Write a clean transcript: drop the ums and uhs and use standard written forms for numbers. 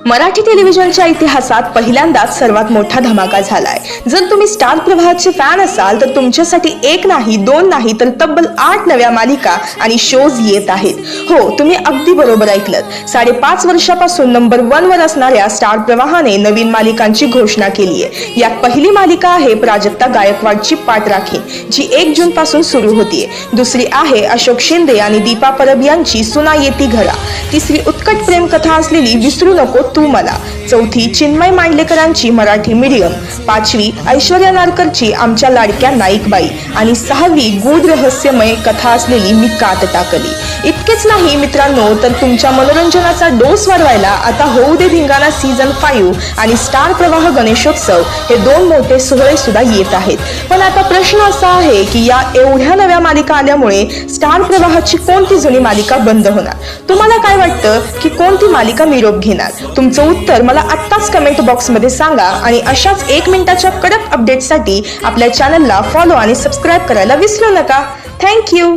मराठी टेलिव्हिजनच्या इतिहासात पहिल्यांदाच सर्वात मोठा धमाका झालाय। जर तुम्ही स्टार प्रवाहाचे फॅन असाल तर तुमच्यासाठी एक नाही दोन नाही तर तब्बल 8 नव्या मालिका आणि शोज येत आहेत। हो, तुम्ही अगदी बरोबर ऐकलत। 5.5 वर्षापासून नंबर 1 वर असणाऱ्या स्टार प्रवाहाने नवीन मालिकांची घोषणा केली आहे। यात पहिली मालिका आहे प्राजक्ता गायकवाडची पाठराखीण, जी 1 जून पासून सुरू होतीये। दुसरी आहे अशोक शिंदे आणि दीपा परब यांची सुना येती घरा। तिसरी उत्कट प्रेम कथा असलेली विसरू नको तू मला। चौथी चिन्मय मांडलेकरांची मराठी मीडियम। 5वी ऐश्वर्या नारकरची आमच्या लाडक्या नाईकबाई आणि 6वी गूढ रहस्यमय कथा असलेली मी कात टाकली। इतकेच नाही मित्रांनो, तर तुमच्या मनोरंजनाचा डोस वाढवायला आता होऊ दे धिंगाणा सीझन 5 आणि स्टार प्रवाह गणेशोत्सव हे 2 मोठे सोहळे सुद्धा येत आहेत। पण आता प्रश्न असा आहे की या एवढ्या नव्या मालिका आल्यामुळे स्टार प्रवाहाची कोणती जुनी मालिका बंद होणार? तुम्हाला काय वाटतं की कोणती मालिका निरोप घेणार? तुमचं उत्तर मला आत्ताच कमेंट बॉक्स मध्ये सांगा आणि अशाच 1 मिनिटाच्या कडक अपडेटसाठी आपल्या चॅनलला फॉलो आणि सबस्क्राईब करायला विसरू नका। थँक्यू।